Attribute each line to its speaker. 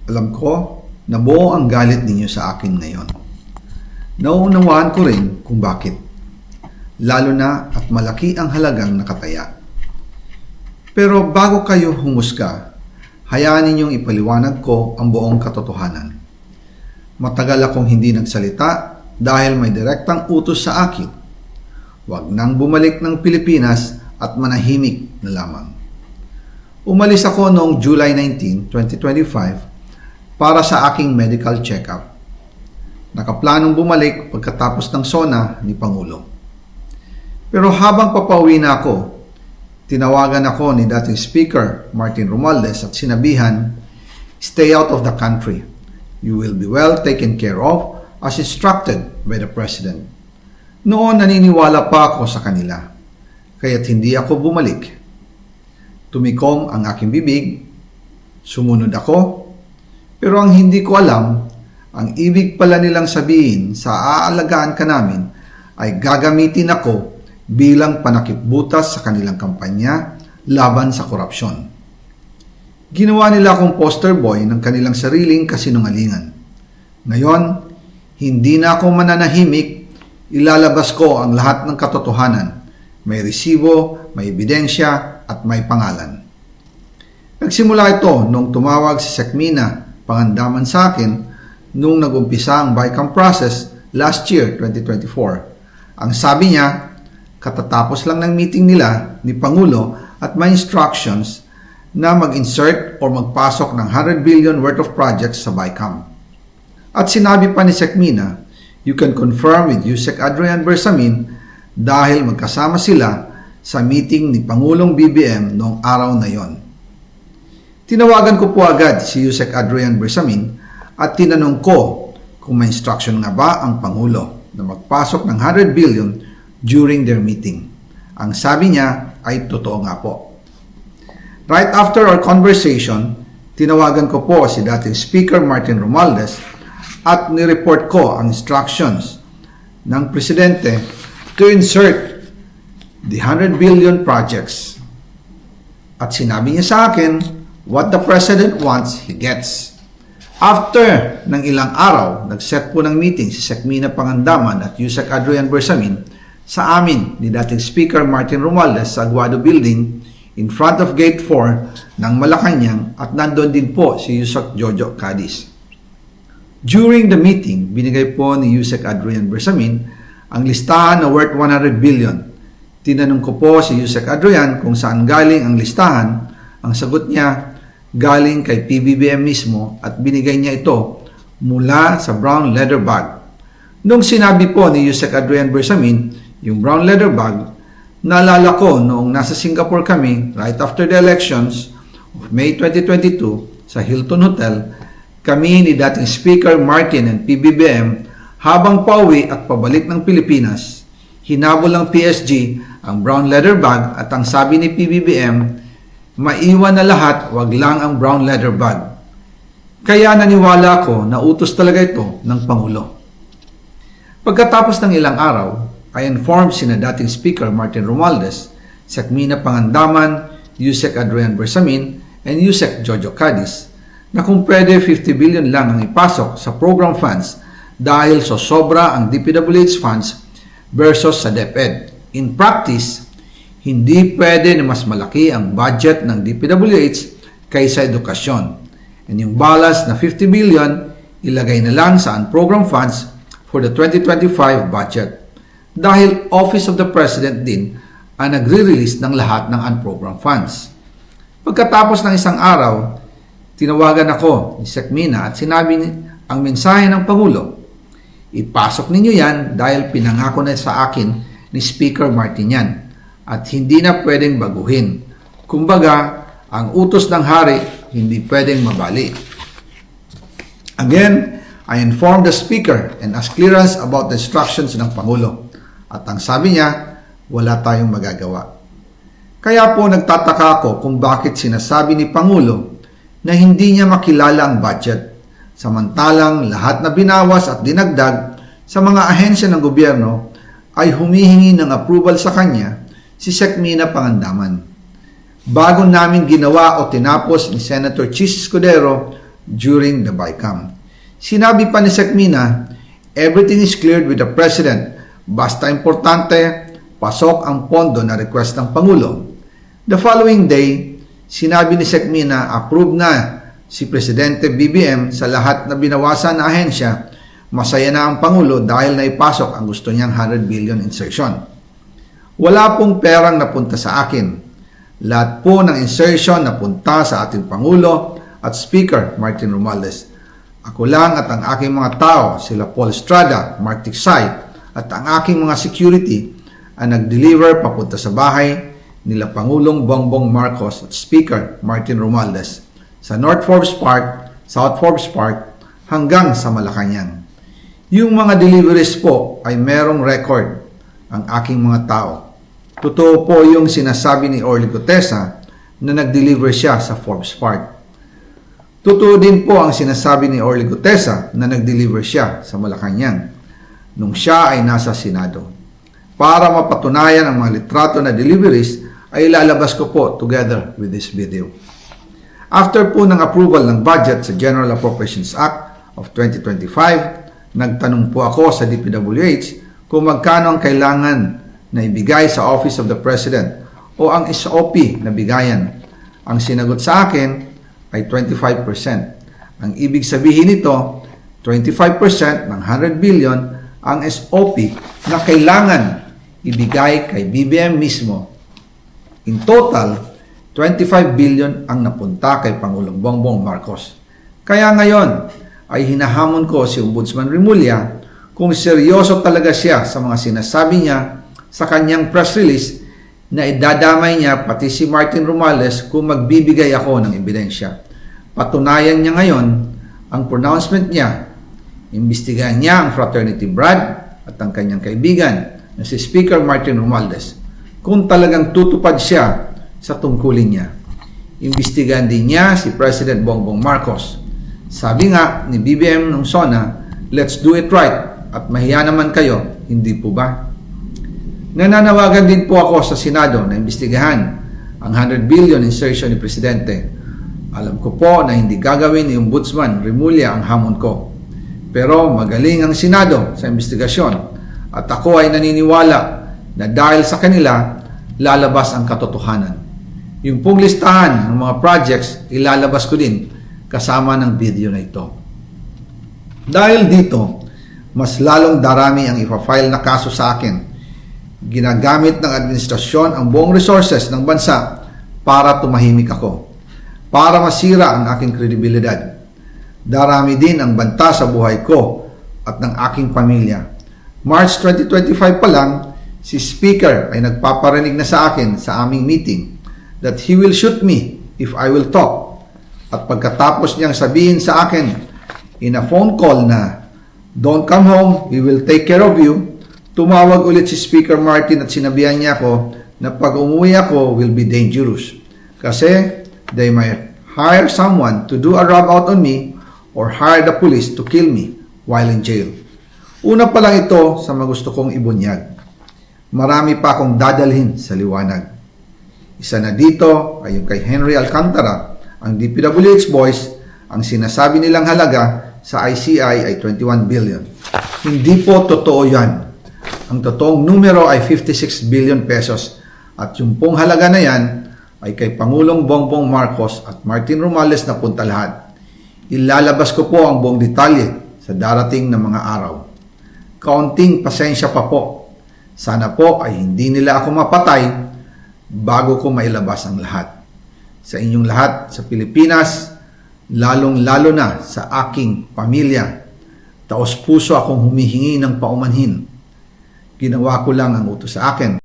Speaker 1: Alam ko na buo ang galit ninyo sa akin ngayon. Nauunawaan ko rin kung bakit. Lalo na at malaki ang halagang nakataya. Pero bago kayo humusga, hayaan ninyong ipaliwanag ko ang buong katotohanan. Matagal akong hindi nagsalita dahil may direktang utos sa akin. Huwag nang bumalik ng Pilipinas at manahimik na lamang. Umalis ako noong July 19, 2025 para sa aking medical check-up. Nakaplanong bumalik pagkatapos ng SONA ni Pangulo. Pero habang papauwi na ako, tinawagan ako ni dating Speaker Martin Romualdez at sinabihan, "Stay out of the country. You will be well taken care of as instructed by the President." Noon naniniwala pa ako sa kanila, kaya't hindi ako bumalik. Tumikom ang aking bibig, sumunod ako, pero ang hindi ko alam, ang ibig pala nilang sabihin sa aalagaan ka namin ay gagamitin ako bilang panakipbutas sa kanilang kampanya laban sa korupsyon. Ginawa nila akong poster boy ng kanilang sariling kasinungalingan. Ngayon, hindi na ako mananahimik, ilalabas ko ang lahat ng katotohanan. May resibo, may ebidensya, at may pangalan. Nagsimula ito nung tumawag si Sekmina Pangandaman sa akin nung nag-umpisa ang BICAM process last year, 2024. Ang sabi niya, katatapos lang ng meeting nila ni Pangulo at may instructions na mag-insert or magpasok ng 100 billion worth of projects sa BICAM. At sinabi pa ni Sekmina, you can confirm with Yusek Adrian Bersamin dahil magkasama sila sa meeting ni Pangulong BBM noong araw na yon. Tinawagan ko po agad si Yusek Adrian Bersamin at tinanong ko kung may instruction nga ba ang Pangulo na magpasok ng 100 billion during their meeting. Ang sabi niya ay totoo nga po. Right after our conversation, tinawagan ko po si dating Speaker Martin Romualdez at nireport ko ang instructions ng Presidente to insert the 100 billion projects. At sinabi niya sa akin, what the President wants, he gets. After ng ilang araw, nag-set po ng meeting si Sekmina Pangandaman at Yusek Adrian Bersamin sa amin ni dating Speaker Martin Romualdez sa Aguado Building in front of Gate 4 ng Malacanang at nandun din po si Yusek Jojo Cadiz. During the meeting, binigay po ni Yusek Adrian Bersamin ang listahan na worth 100 billion. Tinanong ko po si Yusek Adrian kung saan galing ang listahan. Ang sagot niya, galing kay PBBM mismo at binigay niya ito mula sa brown leather bag. Nung sinabi po ni Yusek Adrian Bersamin, yung brown leather bag, naalala ko noong nasa Singapore kami right after the elections of May 2022 sa Hilton Hotel, kami ni dating Speaker Martin and PBBM habang pauwi at pabalik ng Pilipinas, hinabol ng PSG ang brown leather bag at ang sabi ni PBBM, maiwan na lahat, wag lang ang brown leather bag. Kaya naniwala ako na utos talaga ito ng Pangulo. Pagkatapos ng ilang araw, I informed sina dating Speaker Martin Romualdez, Sekmina Pangandaman, Yusek Adrian Bersamin, and Yusek Jojo Cadiz na kung pwede 50 billion lang ang ipasok sa program funds dahil so sobra ang DPWH funds versus sa DepEd. In practice, hindi pwede na mas malaki ang budget ng DPWH kaysa edukasyon. And yung balance na 50 billion, ilagay na lang sa unprogram funds for the 2025 budget. Dahil Office of the President din ang nagre-release ng lahat ng unprogram funds. Pagkatapos ng isang araw, tinawagan ako ni Sekmina at sinabi ang mensahe ng Pangulo, ipasok ninyo yan dahil pinangako na sa akin ni Speaker Martin yan at hindi na pwedeng baguhin. Kumbaga, ang utos ng hari hindi pwedeng mabali. Again, I informed the Speaker and asked clearance about the instructions ng Pangulo. At ang sabi niya, wala tayong magagawa. Kaya po nagtataka ako kung bakit sinasabi ni Pangulo na hindi niya makilala ang budget, samantalang lahat na binawas at dinagdag sa mga ahensya ng gobyerno ay humihingi ng approval sa kanya si Sekmina Pangandaman. Bago namin ginawa o tinapos ni Senator Chis Escudero during the BICAM. Sinabi pa ni Sekmina, everything is cleared with the President. Basta importante, pasok ang pondo na request ng Pangulo. The following day, sinabi ni Sekmina, approve na si Presidente BBM sa lahat na binawasan na ahensya. Masaya na ang Pangulo dahil naipasok ang gusto niyang 100 billion insertion. Wala pong perang napunta sa akin. Lahat po ng insertion napunta sa ating Pangulo at Speaker Martin Romualdez. Ako lang at ang aking mga tao, sila Paul Estrada, Mark Tiksay, at ang aking mga security ang nag-deliver papunta sa bahay nila Pangulong Bongbong Marcos at Speaker Martin Romualdez sa North Forbes Park, South Forbes Park, hanggang sa Malacanang. Yung mga deliveries po ay merong record ang aking mga tao. Totoo po yung sinasabi ni Orly Gutesa na nag-deliver siya sa Forbes Park. Totoo din po ang sinasabi ni Orly Gutesa na nag-deliver siya sa Malacanang nung siya ay nasa Senado. Para mapatunayan ang mga litrato na deliveries ay ilalabas ko po together with this video. After po ng approval ng budget sa General Appropriations Act of 2025, nagtanong po ako sa DPWH kung magkano ang kailangan na ibigay sa Office of the President o ang SOP na bigayan. Ang sinagot sa akin ay 25%. Ang ibig sabihin nito, 25% ng 100 billion ang SOP na kailangan ibigay kay BBM mismo. In total, 25 billion ang napunta kay Pangulong Bongbong Marcos. Kaya ngayon ay hinahamon ko si Ombudsman Remulla kung seryoso talaga siya sa mga sinasabi niya sa kanyang press release na idadamay niya pati si Martin Romualdez kung magbibigay ako ng ebidensya. Patunayan niya ngayon ang pronouncement niya. Imbestigahan niya ang Fraternity Brad at ang kanyang kaibigan na si Speaker Martin Romualdez kung talagang tutupad siya sa tungkulin niya. Imbestigahan din niya si President Bongbong Marcos. Sabi nga ni BBM nung SONA, let's do it right at mahiya naman kayo, hindi po ba? Nananawagan din po ako sa Senado na imbestigahan ang 100 billion insertion ni Presidente. Alam ko po na hindi gagawin ni Ombudsman Remulla ang hamon ko. Pero magaling ang Senado sa investigasyon at ako ay naniniwala na dahil sa kanila, lalabas ang katotohanan. Yung pong listahan ng mga projects, ilalabas ko din kasama ng video na ito. Dahil dito, mas lalong darami ang ipa-file na kaso sa akin. Ginagamit ng administrasyon ang buong resources ng bansa para tumahimik ako, para masira ang aking kredibilidad. Darami din ang banta sa buhay ko at ng aking pamilya. March 2025 pa lang, si Speaker ay nagpaparinig na sa akin sa aming meeting that he will shoot me if I will talk. At pagkatapos niyang sabihin sa akin in a phone call na don't come home, we will take care of you, tumawag ulit si Speaker Martin at sinabihan niya ako na pag umuwi ako will be dangerous kasi they might hire someone to do a rub out on me or hire the police to kill me while in jail. Una pa lang ito sa magusto kong ibunyag. Marami pa akong dadalhin sa liwanag. Isa na dito ay yung kay Henry Alcantara, ang DPWH boys, ang sinasabi nilang halaga sa ICI ay 21 billion. Hindi po totoo yan. Ang totoong numero ay 56 billion pesos at yung pong halaga na yan ay kay Pangulong Bongbong Marcos at Martin Romualdez na punta lahat. Ilalabas ko po ang buong detalye sa darating na mga araw. Kaunting pasensya pa po. Sana po ay hindi nila ako mapatay bago ko mailabas ang lahat. Sa inyong lahat sa Pilipinas, lalong-lalo na sa aking pamilya, taos puso akong humihingi ng paumanhin. Ginawa ko lang ang utos sa akin.